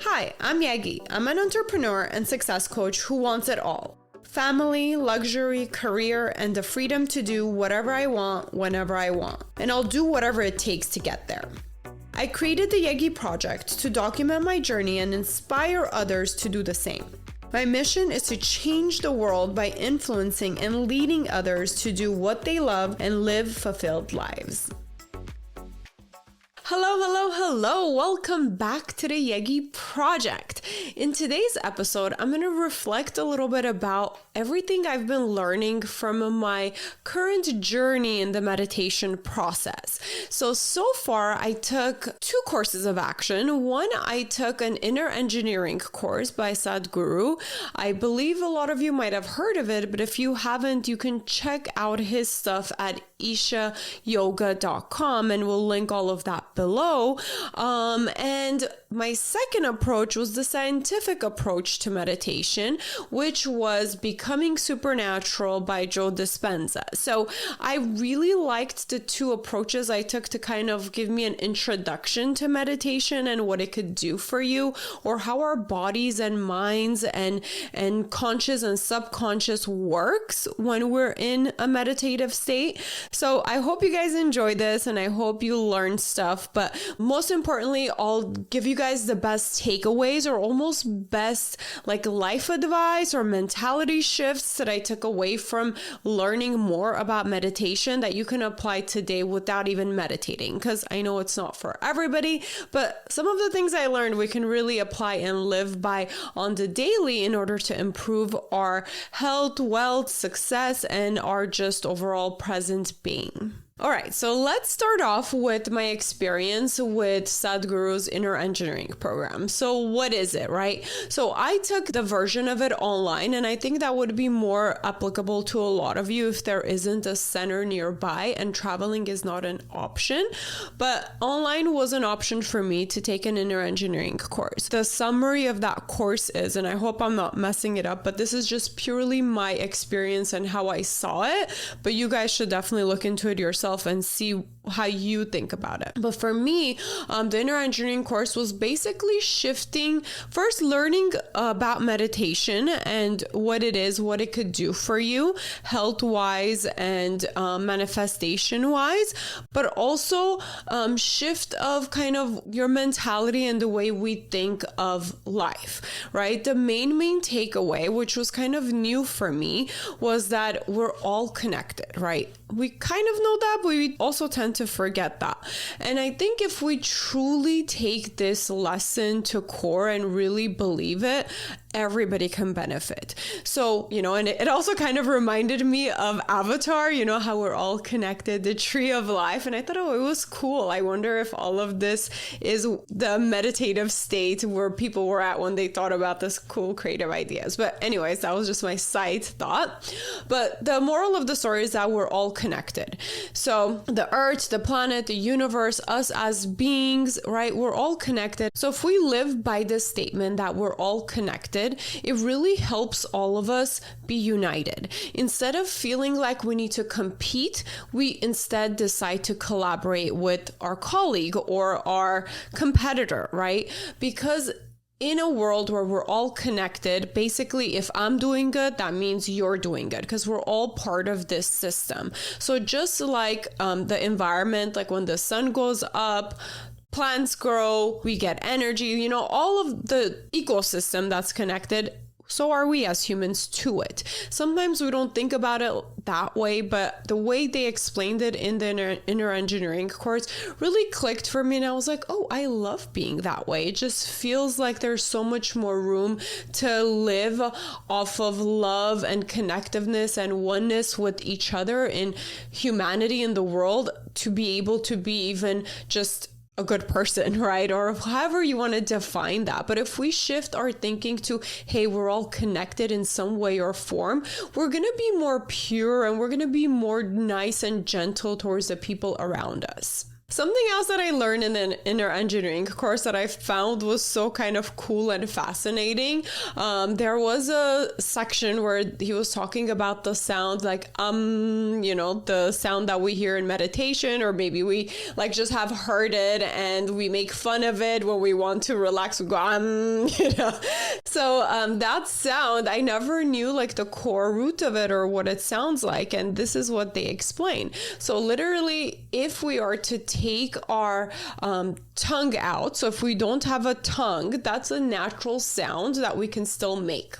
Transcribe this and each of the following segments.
Hi, I'm Yegi. I'm an entrepreneur and success coach who wants it all. Family, luxury, career, and the freedom to do whatever I want, whenever I want. And I'll do whatever it takes to get there. I created the Yegi Project to document my journey and inspire others to do the same. My mission is to change the world by influencing and leading others to do what they love and live fulfilled lives. Hello. Welcome back to the Yegi Project. In today's episode, I'm going to reflect a little bit about everything I've been learning from my current journey in the meditation process. So far, I took 2 courses of action. One, I took an inner engineering course by Sadhguru. I believe a lot of you might have heard of it, but if you haven't, you can check out his stuff at ishayoga.com, and we'll link all of that below. And my second approach was the scientific approach to meditation, which was Becoming Supernatural by Joe Dispenza. So I really liked the 2 approaches I took to kind of give me an introduction to meditation and what it could do for you, or how our bodies and minds and conscious and subconscious works when we're in a meditative state. So I hope you guys enjoy this and I hope you learn stuff, but most importantly, I'll give you guys the best takeaways or almost best like life advice or mentality shifts that I took away from learning more about meditation that you can apply today without even meditating, because I know it's not for everybody, but some of the things I learned we can really apply and live by on the daily in order to improve our health, wealth, success, and our just overall present being. All right, so let's start off with my experience with Sadhguru's Inner Engineering program. So what is it, right? So I took the version of it online, and I think that would be more applicable to a lot of you if there isn't a center nearby and traveling is not an option. But online was an option for me to take an Inner Engineering course. The summary of that course is, and I hope I'm not messing it up, but this is just purely my experience and how I saw it. But you guys should definitely look into it yourself and see how you think about it. But for me, the inner engineering course was basically shifting, first learning about meditation and what it is, what it could do for you health-wise and manifestation-wise, but also shift of kind of your mentality and the way we think of life, right? The main takeaway, which was kind of new for me, was that we're all connected, right? We kind of know that, but we also tend to forget that. And I think if we truly take this lesson to core and really believe it, everybody can benefit. So, and it also kind of reminded me of Avatar, how we're all connected, the tree of life. And I thought, it was cool. I wonder if all of this is the meditative state where people were at when they thought about this cool creative ideas. But anyways, that was just my side thought. But the moral of the story is that we're all connected. So the earth, the planet, the universe, us as beings, right? We're all connected. So if we live by this statement that we're all connected, it really helps all of us be united. Instead of feeling like we need to compete, we instead decide to collaborate with our colleague or our competitor, right? Because in a world where we're all connected, basically, if I'm doing good, that means you're doing good because we're all part of this system. So just like the environment, like when the sun goes up, plants grow, we get energy, all of the ecosystem that's connected. So are we as humans to it. Sometimes we don't think about it that way, but the way they explained it in the inner engineering course really clicked for me. And I was like, I love being that way. It just feels like there's so much more room to live off of love and connectiveness and oneness with each other in humanity in the world to be able to be even just a good person, right? Or however you want to define that. But if we shift our thinking to, hey, we're all connected in some way or form, we're going to be more pure and we're going to be more nice and gentle towards the people around us. Something else that I learned in an inner engineering course that I found was so kind of cool and fascinating. There was a section where he was talking about the sound, like, the sound that we hear in meditation, or maybe we like just have heard it and we make fun of it when we want to relax. We go, So that sound, I never knew like the core root of it or what it sounds like. And this is what they explain. So literally, if we are to take our tongue out, so if we don't have a tongue, that's a natural sound that we can still make.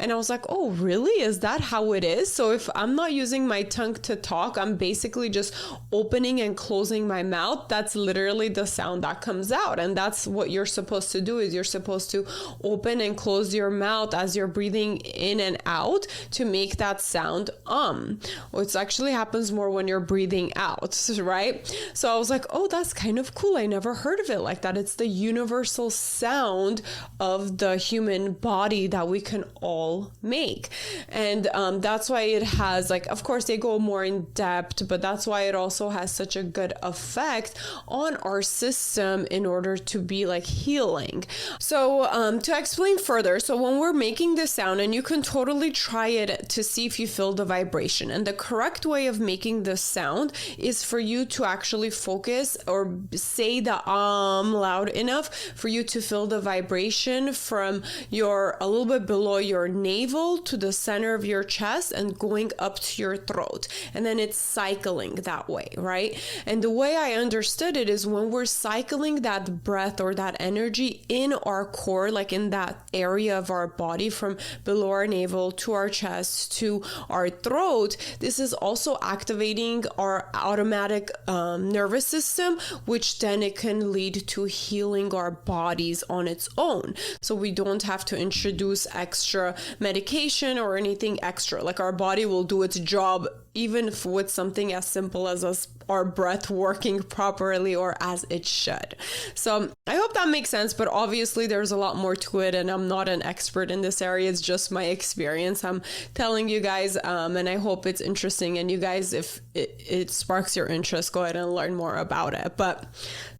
And I was like, oh, really? Is that how it is? So if I'm not using my tongue to talk, I'm basically just opening and closing my mouth. That's literally the sound that comes out. And that's what you're supposed to do, is you're supposed to open and close your mouth as you're breathing in and out to make that sound. It actually happens more when you're breathing out, right? So I was like, oh, that's kind of cool. I never heard of it like that. It's the universal sound of the human body that we can all make. And that's why it has, like, of course they go more in depth, but that's why it also has such a good effect on our system in order to be like healing. So to explain further, so when we're making the sound, and you can totally try it to see if you feel the vibration, and the correct way of making the sound is for you to actually focus or say the loud enough for you to feel the vibration from a little bit below your navel to the center of your chest and going up to your throat. And then it's cycling that way, right? And the way I understood it is when we're cycling that breath or that energy in our core, like in that area of our body from below our navel to our chest to our throat, this is also activating our automatic nervous system, which then it can lead to healing our bodies on its own. So we don't have to introduce extra medication or anything extra. Like our body will do its job even with something as simple as our breath working properly or as it should. So I hope that makes sense, but obviously there's a lot more to it, and I'm not an expert in this area. It's just my experience I'm telling you guys, and I hope it's interesting. And you guys, if it sparks your interest, go ahead and learn more about it. But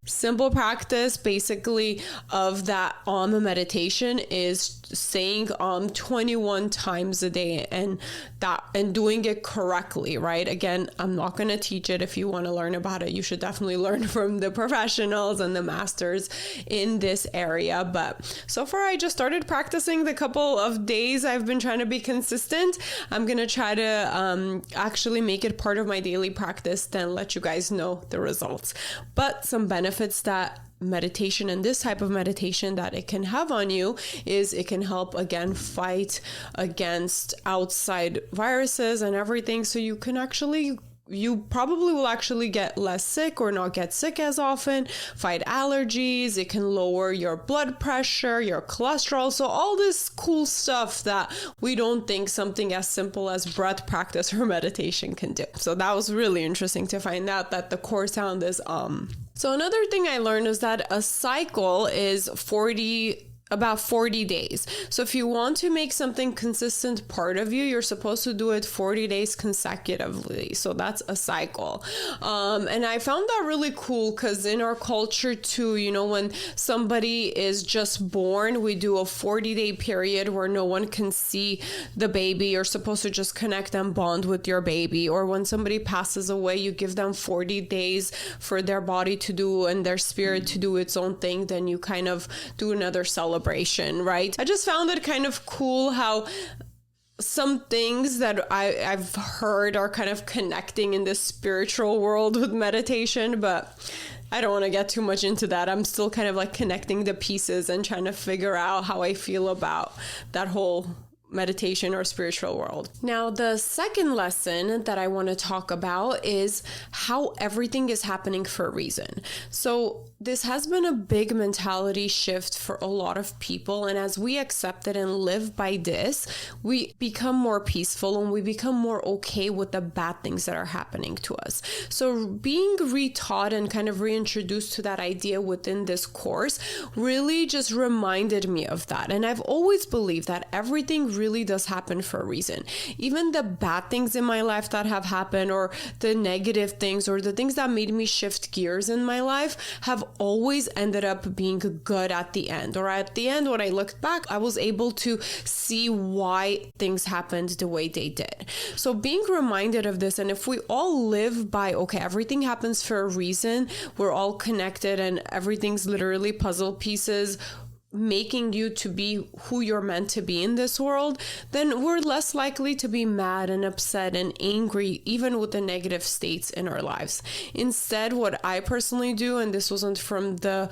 simple practice basically of that meditation is saying 21 times a day, and doing it correctly, right? Again, I'm not going to teach it. If you want to learn about it, you should definitely learn from the professionals and the masters in this area. But so far, I just started practicing the couple of days I've been trying to be consistent. I'm going to try to actually make it part of my daily practice, then let you guys know the results. But some benefits that meditation and this type of meditation that it can have on you is it can help, again, fight against outside viruses and everything. So you probably will actually get less sick or not get sick as often, fight allergies. It can lower your blood pressure, your cholesterol. So all this cool stuff that we don't think something as simple as breath practice or meditation can do. So that was really interesting to find out that the core sound is So another thing I learned is that a cycle is about 40 days. So if you want to make something consistent part of you, you're supposed to do it 40 days consecutively. So that's a cycle. And I found that really cool because in our culture too, when somebody is just born, we do a 40-day period where no one can see the baby. You're supposed to just connect and bond with your baby. Or when somebody passes away, you give them 40 days for their body to do and their spirit to do its own thing. Then you kind of do another celebration, right? I just found it kind of cool how some things that I've heard are kind of connecting in the spiritual world with meditation, but I don't want to get too much into that. I'm still kind of like connecting the pieces and trying to figure out how I feel about that whole meditation or spiritual world. Now, the second lesson that I want to talk about is how everything is happening for a reason. So this has been a big mentality shift for a lot of people. And as we accept it and live by this, we become more peaceful and we become more okay with the bad things that are happening to us. So being retaught and kind of reintroduced to that idea within this course really just reminded me of that. And I've always believed that everything really does happen for a reason. Even the bad things in my life that have happened, or the negative things, or the things that made me shift gears in my life, have always ended up being good at the end. Or at the end, when I looked back, I was able to see why things happened the way they did. So being reminded of this, and if we all live by, okay, everything happens for a reason, we're all connected, and everything's literally puzzle pieces making you to be who you're meant to be in this world, then we're less likely to be mad and upset and angry, even with the negative states in our lives. Instead, what I personally do, and this wasn't from the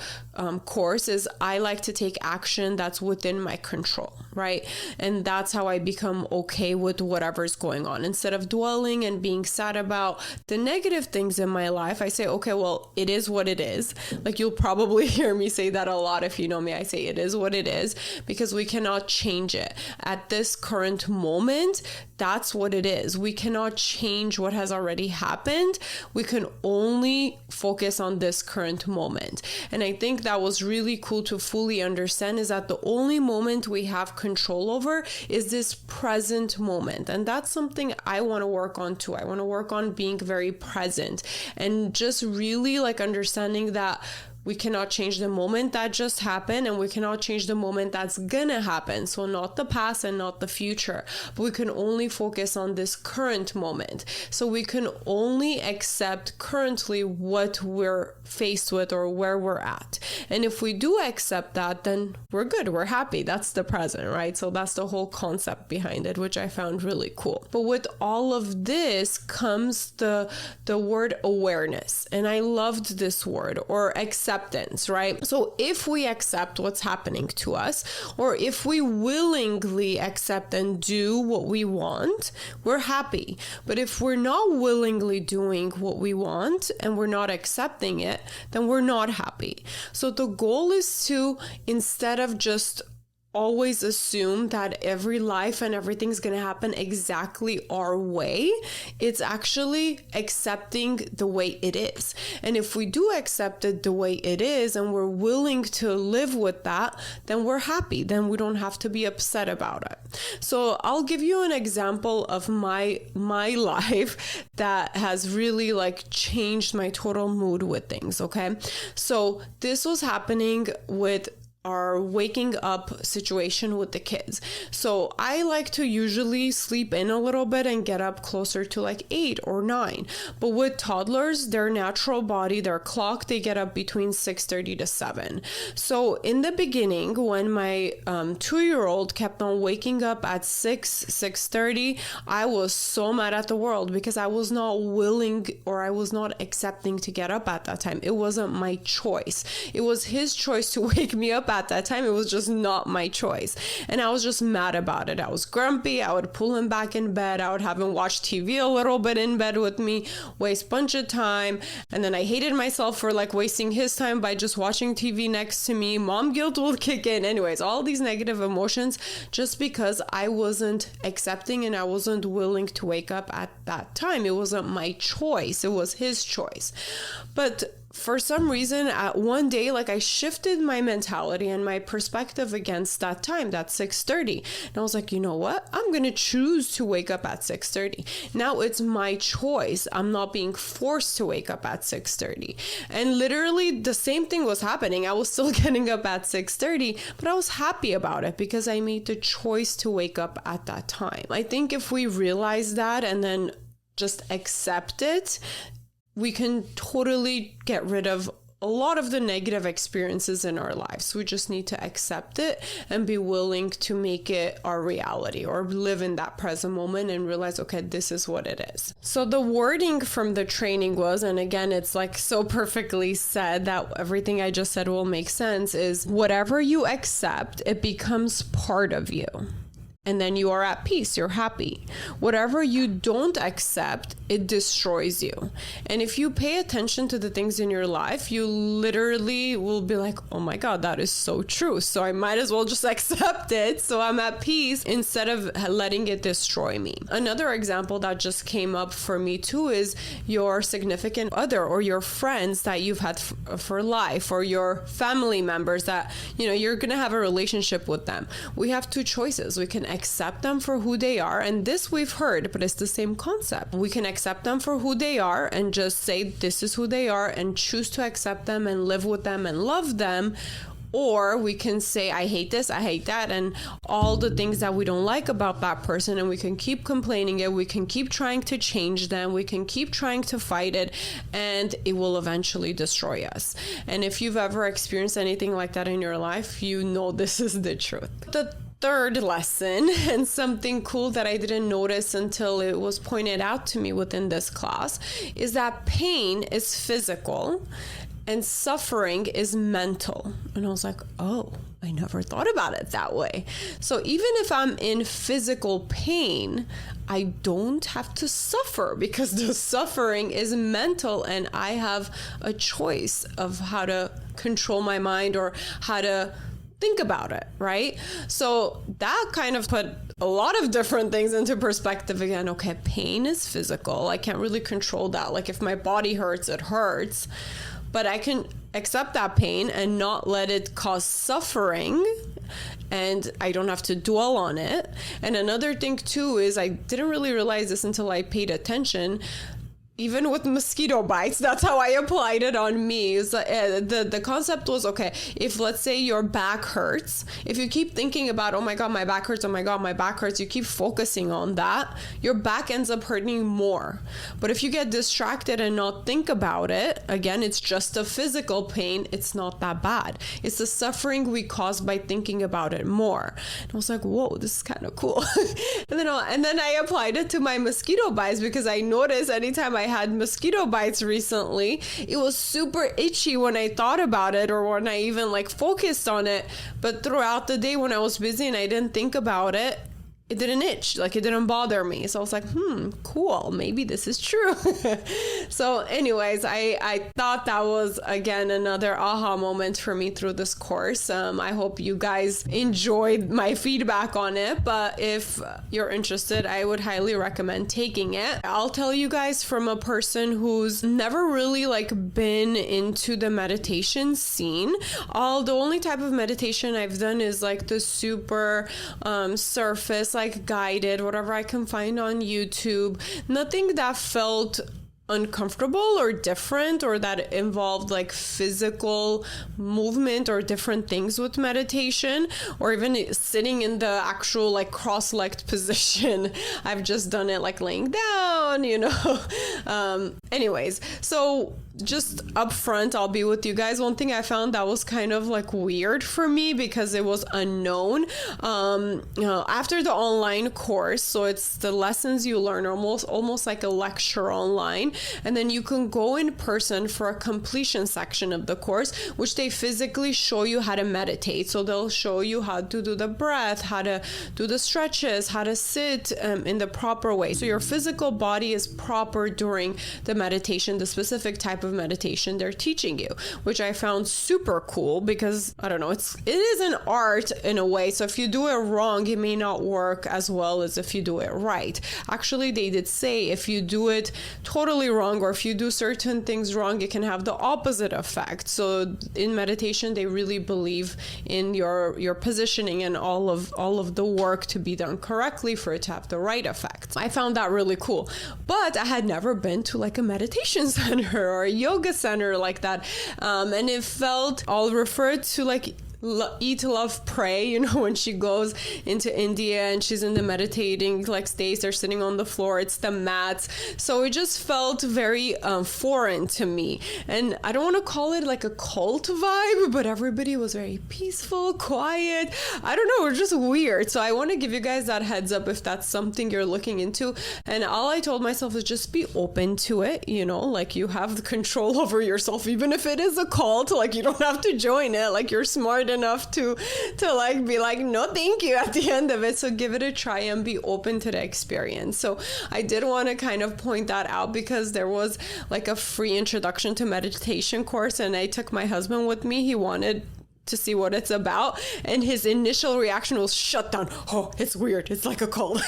course, is I like to take action that's within my control, right? And that's how I become okay with whatever's going on. Instead of dwelling and being sad about the negative things in my life, I say, okay, well, it is what it is. Like, you'll probably hear me say that a lot if you know me. I say it is what it is, because we cannot change it. At this current moment, that's what it is. We cannot change what has already happened. We can only focus on this current moment. And I think that was really cool to fully understand, is that the only moment we have control over is this present moment. And that's something I want to work on too. I want to work on being very present and just really like understanding that we cannot change the moment that just happened, and we cannot change the moment that's gonna happen. So not the past and not the future, but we can only focus on this current moment. So we can only accept currently what we're faced with or where we're at. And if we do accept that, then we're good, we're happy. That's the present, right? So that's the whole concept behind it, which I found really cool. But with all of this comes the word awareness. And I loved this word, or acceptance, right? So if we accept what's happening to us, or if we willingly accept and do what we want, we're happy. But if we're not willingly doing what we want and we're not accepting it, then we're not happy. So the goal is to, instead of just always assume that every life and everything's going to happen exactly our way, it's actually accepting the way it is. And if we do accept it the way it is and we're willing to live with that, then we're happy. Then we don't have to be upset about it. So I'll give you an example of my life that has really like changed my total mood with things, okay? So this was happening with our waking up situation with the kids. So I like to usually sleep in a little bit and get up closer to like 8 or 9. But with toddlers, their natural body, their clock, they get up between 6:30 to 7. So in the beginning, when my 2-year-old kept on waking up at 6:30, I was so mad at the world because I was not willing, or I was not accepting to get up at that time. It wasn't my choice. It was his choice to wake me up at that time. It was just not my choice. And I was just mad about it. I was grumpy. I would pull him back in bed. I would have him watch TV a little bit in bed with me, waste a bunch of time. And then I hated myself for like wasting his time by just watching TV next to me. Mom guilt will kick in. Anyways, all these negative emotions just because I wasn't accepting and I wasn't willing to wake up at that time. It wasn't my choice. It was his choice. But for some reason, at one day, like I shifted my mentality and my perspective against that time, that 6:30. And I was like, you know what? I'm going to choose to wake up at 6:30. Now it's my choice. I'm not being forced to wake up at 6:30. And literally the same thing was happening. I was still getting up at 6:30, but I was happy about it because I made the choice to wake up at that time. I think if we realize that and then just accept it, we can totally get rid of a lot of the negative experiences in our lives. We just need to accept it and be willing to make it our reality, or live in that present moment and realize, okay, this is what it is. So the wording from the training was, and again, it's like so perfectly said that everything I just said will make sense, is whatever you accept, it becomes part of you. And then you are at peace, you're happy. Whatever you don't accept, it destroys you. And if you pay attention to the things in your life, you literally will be like, oh my God, that is so true. So I might as well just accept it so I'm at peace instead of letting it destroy me. Another example that just came up for me too is your significant other or your friends that you've had for life, or your family members that, you're going to have a relationship with them. We have two choices. We can accept them for who they are. And this we've heard, but it's the same concept. We can accept them for who they are and just say, this is who they are, and choose to accept them and live with them and love them. Or we can say, I hate this, I hate that, and all the things that we don't like about that person, and we can keep complaining it, we can keep trying to change them, we can keep trying to fight it, and it will eventually destroy us. And if you've ever experienced anything like that in your life, you know this is the truth. The third lesson, and something cool that I didn't notice until it was pointed out to me within this class, is that pain is physical and suffering is mental. And I was like, oh, I never thought about it that way. So even if I'm in physical pain, I don't have to suffer, because the suffering is mental and I have a choice of how to control my mind or how to think about it, right? So that kind of put a lot of different things into perspective again. Okay, pain is physical. I can't really control that. Like if my body hurts, it hurts. But I can accept that pain and not let it cause suffering, and I don't have to dwell on it. And another thing too is, I didn't really realize this until I paid attention. Even with mosquito bites, that's how I applied it on me. So, the concept was, okay, if let's say your back hurts, if you keep thinking about, oh my God, my back hurts, oh my God, my back hurts, you keep focusing on that, your back ends up hurting more. But if you get distracted and not think about it, again, it's just a physical pain. It's not that bad. It's the suffering we cause by thinking about it more. And I was like, whoa, this is kind of cool. and then I applied it to my mosquito bites, because I noticed anytime I had mosquito bites recently, it was super itchy when I thought about it or when I even focused on it. But throughout the day when I was busy and I didn't think about it, it didn't itch, it didn't bother me. So I was like, cool, maybe this is true. So anyways, I thought that was, again, another aha moment for me through this course. I hope you guys enjoyed my feedback on it, but if you're interested, I would highly recommend taking it. I'll tell you guys from a person who's never really been into the meditation scene. The only type of meditation I've done is the super surface, guided, whatever I can find on YouTube. Nothing that felt uncomfortable or different, or that involved physical movement or different things with meditation, or even sitting in the actual cross-legged position. I've just done it laying down, anyways, so just up front, I'll be with you guys. One thing I found that was kind of weird for me, because it was unknown. After the online course, so it's the lessons you learn almost like a lecture online, and then you can go in person for a completion section of the course, which they physically show you how to meditate. So they'll show you how to do the breath, how to do the stretches, how to sit in the proper way. So your physical body is proper during the meditation, the specific type of meditation they're teaching you, which I found super cool, because I don't know, it is an art in a way. So if you do it wrong, it may not work as well as if you do it right. Actually, they did say if you do it totally wrong, or if you do certain things wrong, it can have the opposite effect. So in meditation, they really believe in your positioning and all of the work to be done correctly for it to have the right effect. I found that really cool, but I had never been to a meditation center or a yoga center like that, and it felt, I'll refer to Eat, Love, Pray, when she goes into India and she's in the meditating stage, they're sitting on the floor, it's the mats. So it just felt very foreign to me. And I don't want to call it a cult vibe, but everybody was very peaceful, quiet. I don't know, it was just weird. So I want to give you guys that heads up if that's something you're looking into. And all I told myself is just be open to it, you have the control over yourself, even if it is a cult, you don't have to join it, you're smart enough to like be like, no, thank you at the end of it. So give it a try and be open to the experience. So I did want to kind of point that out because there was like a free introduction to meditation course, and I took my husband with me. He wanted to see what it's about, and his initial reaction was shut down. Oh, it's weird, it's like a cult.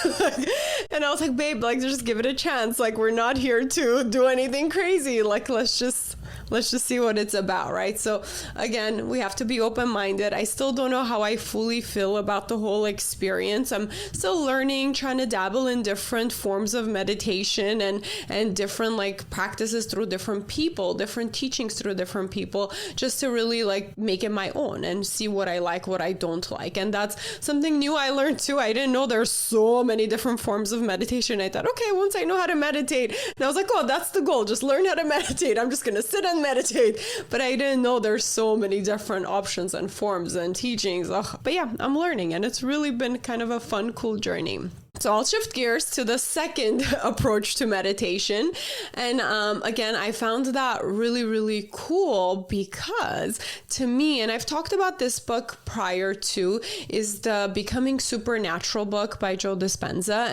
And I was like, babe, like just give it a chance. Like, we're not here to do anything crazy. Like, let's just see what it's about, right? So again, we have to be open-minded. I still don't know how I fully feel about the whole experience. I'm still learning, trying to dabble in different forms of meditation and different like practices through different people, different teachings through different people, just to really like make it my own and see what I like, what I don't like. And that's something new I learned too. I didn't know there's so many different forms of meditation. I thought, okay, once I know how to meditate, and I was like, oh, that's the goal. Just learn how to meditate. I'm just going to sit and meditate. But I didn't know there's so many different options and forms and teachings. Ugh. But yeah, I'm learning, and it's really been kind of a fun, cool journey. So I'll shift gears to the second approach to meditation. And again, I found that really, really cool because to me, and I've talked about this book prior to, is the Becoming Supernatural book by Joe Dispenza.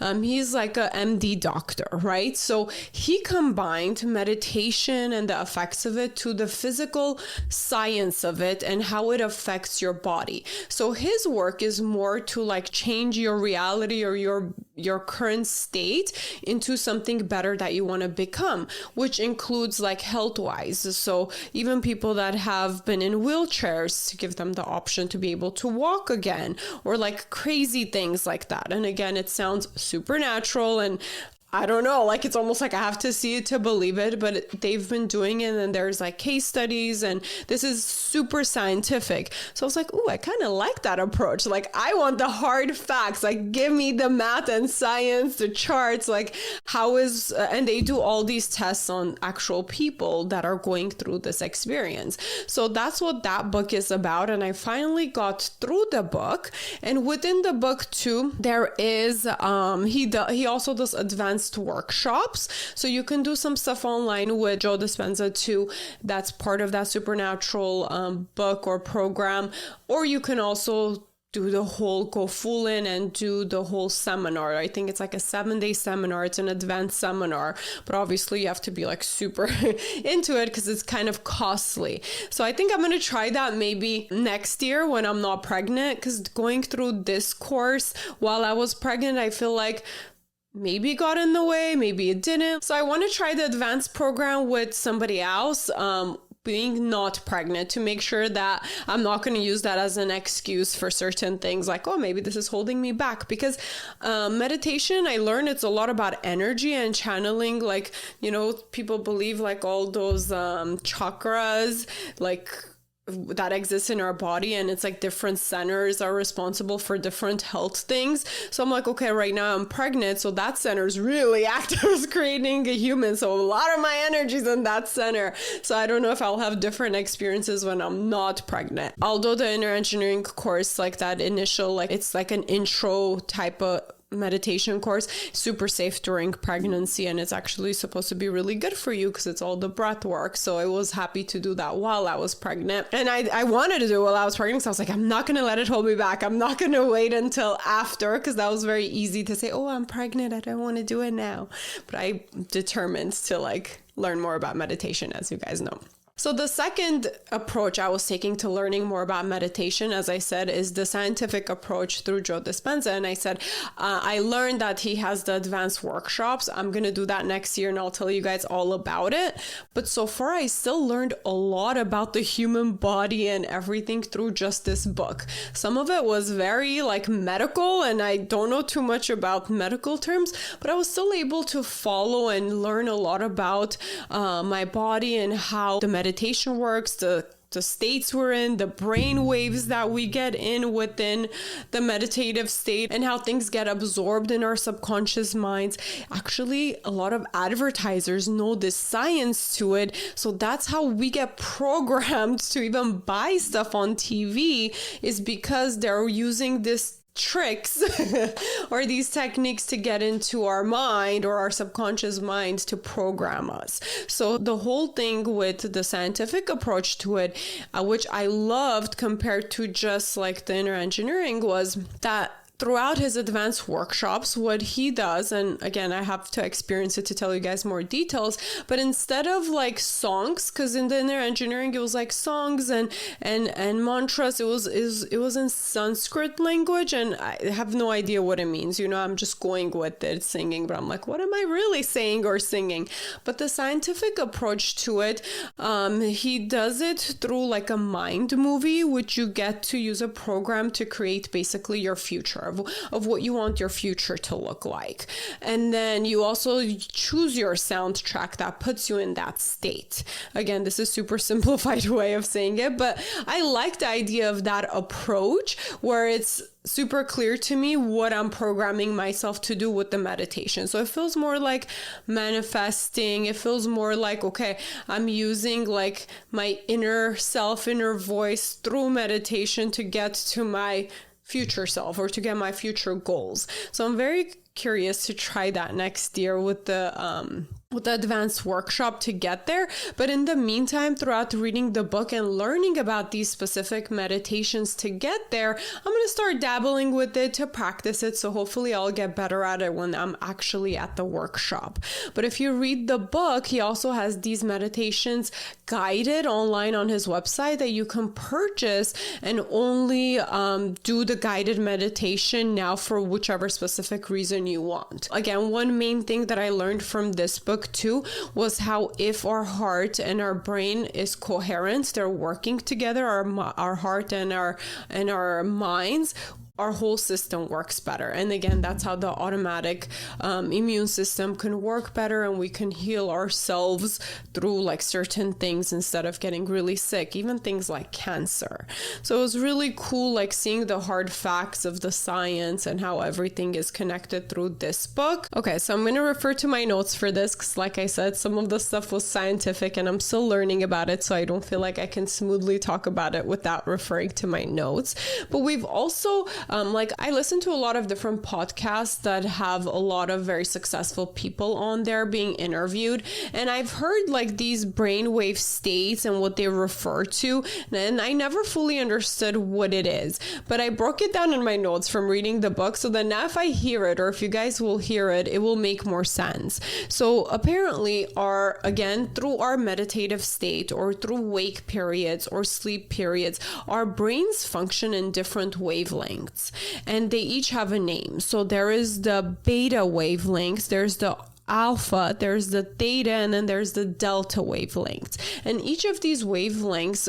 And he's like a MD doctor, right? So he combined meditation and the effects of it to the physical science of it and how it affects your body. So his work is more to like change your reality or your current state into something better that you want to become, which includes like health-wise. So even people that have been in wheelchairs, to give them the option to be able to walk again, or like crazy things like that. And again, it sounds supernatural, and I don't know, like it's almost like I have to see it to believe it, but they've been doing it, and there's like case studies, and this is super scientific. So I was like, ooh, I kind of like that approach. Like, I want the hard facts, like give me the math and science, the charts, like and they do all these tests on actual people that are going through this experience. So that's what that book is about. And I finally got through the book, and within the book too, there is, he also does advanced workshops. So you can do some stuff online with Joe Dispenza too. That's part of that supernatural book or program. Or you can also do the whole, go full in and do the whole seminar. I think it's like a 7-day seminar. It's an advanced seminar, but obviously you have to be like super into it because it's kind of costly. So I think I'm going to try that maybe next year when I'm not pregnant, because going through this course while I was pregnant, I feel like maybe it got in the way, maybe it didn't. So I want to try the advanced program with somebody else, being not pregnant, to make sure that I'm not going to use that as an excuse for certain things, like, oh, maybe this is holding me back. Because meditation, I learned it's a lot about energy and channeling. Like, you know, people believe like all those chakras, like that exists in our body, and it's like different centers are responsible for different health things. So I'm like, okay, right now I'm pregnant, so that center is really active as creating a human, so a lot of my energy's in that center. So I don't know if I'll have different experiences when I'm not pregnant. Although the inner engineering course, like that initial, like it's like an intro type of meditation course, super safe during pregnancy, and it's actually supposed to be really good for you because it's all the breath work. So I was happy to do that while I was pregnant, and I wanted to do it while I was pregnant, so I was like, I'm not going to let it hold me back. I'm not going to wait until after, because that was very easy to say, oh, I'm pregnant, I don't want to do it now. But I determined to like learn more about meditation, as you guys know. So the second approach I was taking to learning more about meditation, as I said, is the scientific approach through Joe Dispenza. And I said, I learned that he has the advanced workshops. I'm going to do that next year, and I'll tell you guys all about it. But so far, I still learned a lot about the human body and everything through just this book. Some of it was very like medical, and I don't know too much about medical terms, but I was still able to follow and learn a lot about my body and how the meditation works, the states we're in, the brain waves that we get in within the meditative state, and how things get absorbed in our subconscious minds. Actually, a lot of advertisers know this science to it. So that's how we get programmed to even buy stuff on TV, is because they're using this tricks or these techniques to get into our mind or our subconscious minds to program us. So the whole thing with the scientific approach to it, which I loved compared to just like the inner engineering, was that throughout his advanced workshops, what he does, and again, I have to experience it to tell you guys more details, but instead of like songs, because in the inner engineering, it was like songs and mantras, it was in Sanskrit language, and I have no idea what it means. I'm just going with it, singing, but I'm like, what am I really saying or singing? But the scientific approach to it, he does it through like a mind movie, which you get to use a program to create basically your future. Of what you want your future to look like. And then you also choose your soundtrack that puts you in that state. Again, this is super simplified way of saying it, but I like the idea of that approach where it's super clear to me what I'm programming myself to do with the meditation. So it feels more like manifesting. It feels more like, okay, I'm using like my inner self, inner voice through meditation to get to my future self or to get my future goals. So I'm very curious to try that next year with the advanced workshop to get there. But in the meantime, throughout reading the book and learning about these specific meditations to get there, I'm going to start dabbling with it to practice it. So hopefully I'll get better at it when I'm actually at the workshop. But if you read the book, he also has these meditations guided online on his website that you can purchase and only do the guided meditation now for whichever specific reason you want. Again, one main thing that I learned from this book too was how if our heart and our brain is coherent, they're working together, our heart and our minds, our whole system works better. And again, that's how the automatic immune system can work better, and we can heal ourselves through like certain things instead of getting really sick, even things like cancer. So it was really cool like seeing the hard facts of the science and how everything is connected through this book. Okay, so I'm going to refer to my notes for this because like I said, some of the stuff was scientific and I'm still learning about it, so I don't feel like I can smoothly talk about it without referring to my notes. But we've also like I listen to a lot of different podcasts that have a lot of very successful people on there being interviewed. And I've heard like these brainwave states and what they refer to. And I never fully understood what it is, but I broke it down in my notes from reading the book. So then now if I hear it, or if you guys will hear it, it will make more sense. So apparently through our meditative state or through wake periods or sleep periods, our brains function in different wavelengths. And they each have a name. So there is the beta wavelengths, there's the alpha, there's the theta, and then there's the delta wavelengths. And each of these wavelengths,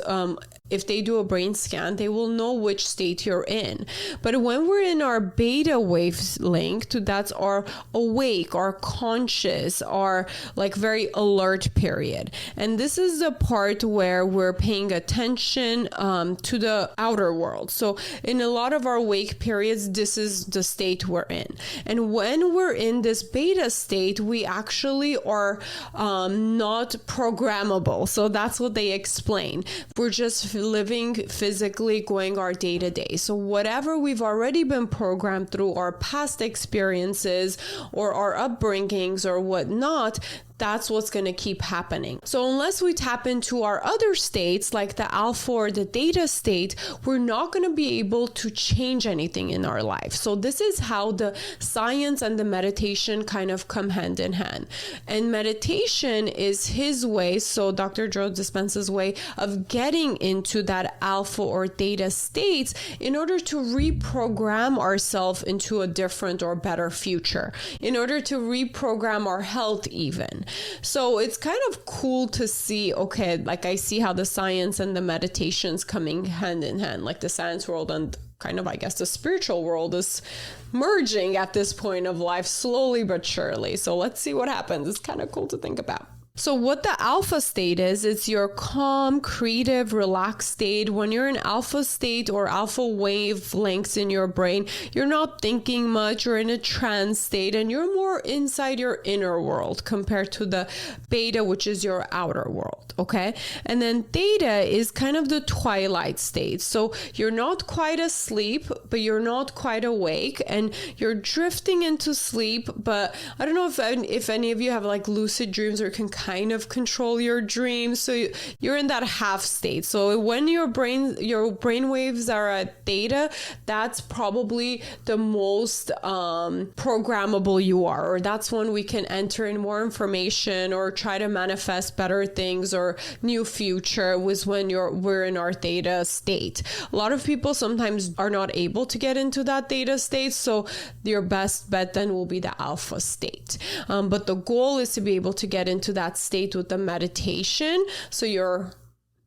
if they do a brain scan, they will know which state you're in. But when we're in our beta wavelength, that's our awake, our conscious, our like very alert period. And this is the part where we're paying attention to the outer world. So in a lot of our wake periods, this is the state we're in. And when we're in this beta state, we actually are not programmable. So that's what they explain. We're just living physically, going our day to day. So whatever we've already been programmed through our past experiences or our upbringings or whatnot, that's what's going to keep happening. So unless we tap into our other states, like the alpha or the theta state, we're not going to be able to change anything in our life. So this is how the science and the meditation kind of come hand in hand. And meditation is his way, so Dr. Joe Dispenza's way of getting into that alpha or theta states in order to reprogram ourselves into a different or better future, in order to reprogram our health even. So it's kind of cool to see, okay, like I see how the science and the meditation's coming hand in hand, like the science world and kind of, I guess, the spiritual world is merging at this point of life slowly but surely. So let's see what happens. It's kind of cool to think about. So what the alpha state is, it's your calm, creative, relaxed state. When you're in alpha state or alpha wavelengths in your brain, you're not thinking much, you're in a trance state, and you're more inside your inner world compared to the beta, which is your outer world. Okay. And then theta is kind of the twilight state. So you're not quite asleep, but you're not quite awake, and you're drifting into sleep. But I don't know if any of you have like lucid dreams or can kind of control your dreams. So you're in that half state. So when your brain waves are at theta, that's probably the most programmable you are, or that's when we can enter in more information or try to manifest better things or new future, was when we're in our theta state. A lot of people sometimes are not able to get into that theta state, so your best bet then will be the alpha state. But the goal is to be able to get into that state with the meditation, so you're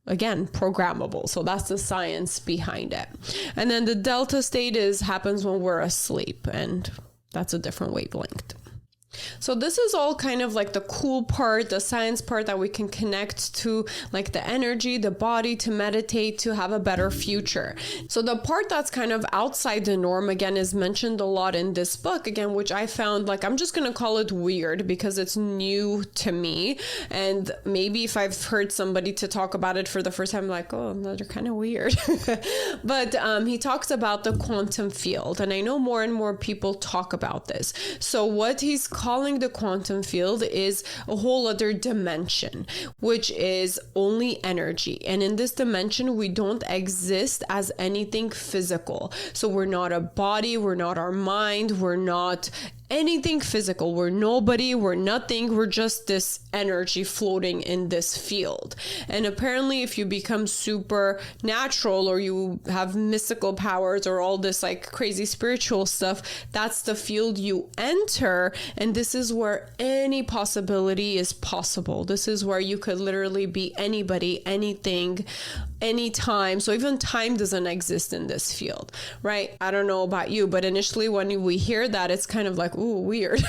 again programmable. So that's the science behind it. And then the delta state happens when we're asleep, and that's a different wavelength. So this is all kind of like the cool part, the science part that we can connect to, like the energy, the body, to meditate, to have a better future. So the part that's kind of outside the norm, again, is mentioned a lot in this book, again, which I found, like, I'm just going to call it weird because it's new to me. And maybe if I've heard somebody to talk about it for the first time, like, oh, they're kind of weird. But he talks about the quantum field. And I know more and more people talk about this. So what he's calling the quantum field is a whole other dimension, which is only energy. And in this dimension, we don't exist as anything physical. So we're not a body, we're not our mind, we're not anything physical. We're nobody, we're nothing. We're just this energy floating in this field. And apparently if you become supernatural or you have mystical powers or all this like crazy spiritual stuff, that's the field you enter. And this is where any possibility is possible. This is where you could literally be anybody, anything, anytime. So even time doesn't exist in this field, right? I don't know about you, but initially when we hear that, it's kind of like, ooh, weird.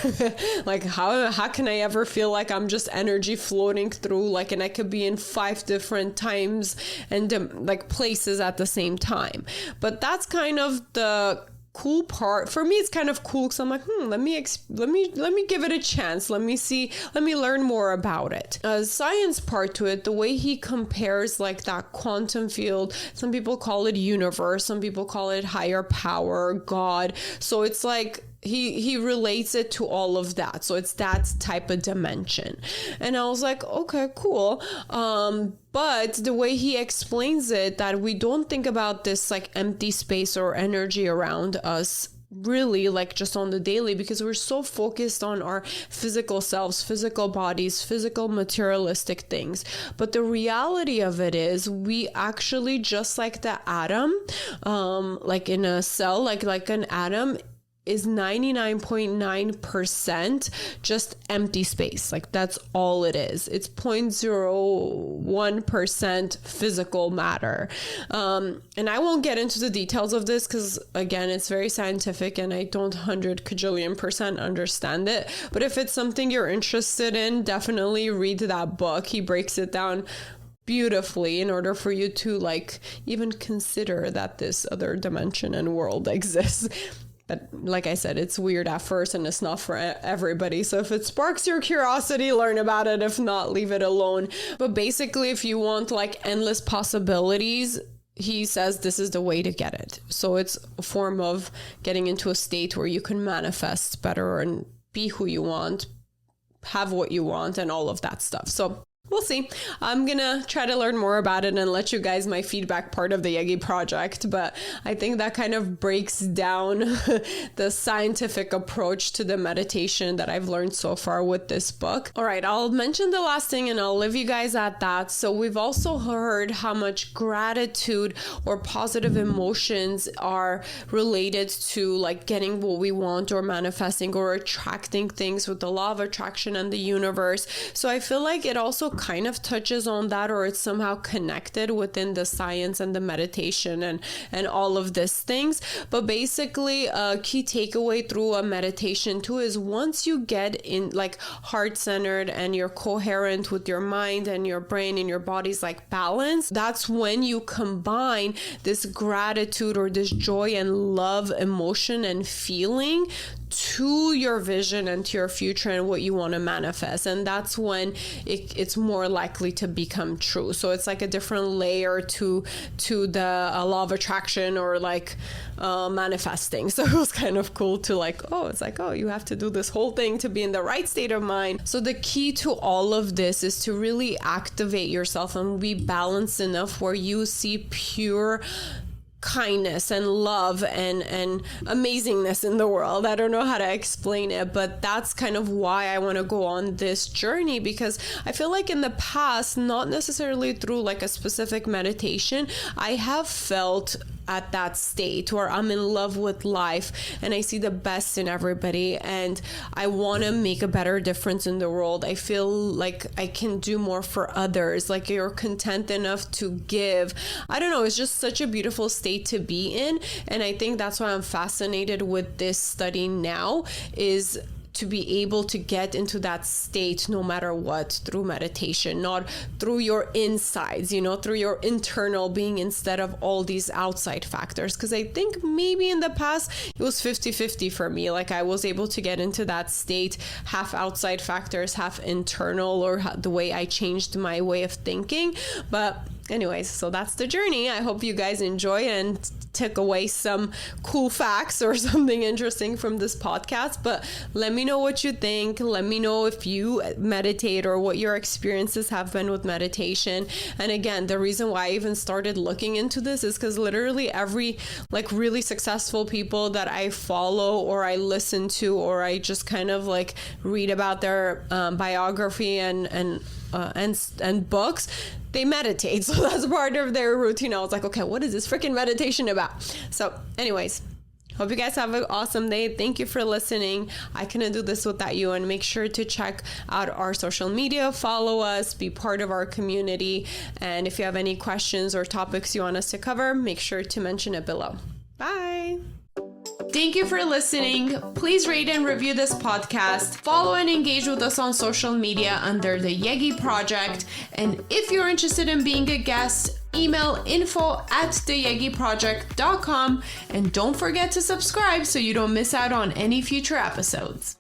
Like how can I ever feel like I'm just energy floating through, like, and I could be in 5 different times and like places at the same time. But that's kind of the cool part for me. It's kind of cool because I'm like, let me give it a chance. Let me learn more about it. Science part to it, the way he compares like that quantum field, some people call it universe, some people call it higher power, God. So it's like he relates it to all of that. So it's that type of dimension. And I was like, okay, cool. But the way he explains it, that we don't think about this like empty space or energy around us really like just on the daily, because we're so focused on our physical selves, physical bodies, physical materialistic things. But the reality of it is we actually, just like the atom, like in a cell, like an atom is 99.9% just empty space. Like that's all it is. It's 0.01% physical matter. And I won't get into the details of this because again, it's very scientific and I don't 100 kajillion % understand it. But if it's something you're interested in, definitely read that book. He breaks it down beautifully in order for you to like even consider that this other dimension and world exists. But like I said, it's weird at first and it's not for everybody. So if it sparks your curiosity, learn about it. If not, leave it alone. But basically, if you want like endless possibilities, he says this is the way to get it. So it's a form of getting into a state where you can manifest better and be who you want, have what you want, and all of that stuff. So we'll see. I'm gonna try to learn more about it and let you guys my feedback part of the Yegi Project, but I think that kind of breaks down the scientific approach to the meditation that I've learned so far with this book. All right, I'll mention the last thing and I'll leave you guys at that. So we've also heard how much gratitude or positive emotions are related to like getting what we want or manifesting or attracting things with the law of attraction and the universe. So I feel like it also kind of touches on that, or it's somehow connected within the science and the meditation and all of these things. But basically a key takeaway through a meditation too is once you get in like heart-centered and you're coherent with your mind and your brain and your body's like balance, that's when you combine this gratitude or this joy and love emotion and feeling to your vision and to your future and what you want to manifest. And that's when it's more likely to become true. So it's like a different layer to the law of attraction or like manifesting. So it was kind of cool to you have to do this whole thing to be in the right state of mind. So the key to all of this is to really activate yourself and be balanced enough where you see pure kindness and love and amazingness in the world. I don't know how to explain it, but that's kind of why I want to go on this journey, because I feel like in the past, not necessarily through like a specific meditation, I have felt at that state where I'm in love with life and I see the best in everybody and I want to make a better difference in the world. I feel like I can do more for others, like you're content enough to give. I don't know, it's just such a beautiful state to be in. And I think that's why I'm fascinated with this study now, is to be able to get into that state no matter what through meditation, not through your insides, through your internal being instead of all these outside factors. Because I think maybe in the past it was 50-50 for me. Like I was able to get into that state, half outside factors, half internal, or the way I changed my way of thinking. But anyways, so that's the journey. I hope you guys enjoy and took away some cool facts or something interesting from this podcast. But let me know what you think. Let me know if you meditate or what your experiences have been with meditation. And again, the reason why I even started looking into this is because literally every like really successful people that I follow or I listen to or I just kind of like read about their biography and books, they meditate. So that's part of their routine. I was like, okay, what is this freaking meditation about? So anyways, hope you guys have an awesome day. Thank you for listening. I couldn't do this without you. And make sure to check out our social media, follow us, be part of our community. And if you have any questions or topics you want us to cover, make sure to mention it below. Bye. Thank you for listening. Please rate and review this podcast. Follow and engage with us on social media under the Yegi Project. And if you're interested in being a guest, email info@theyegiproject.com. And don't forget to subscribe so you don't miss out on any future episodes.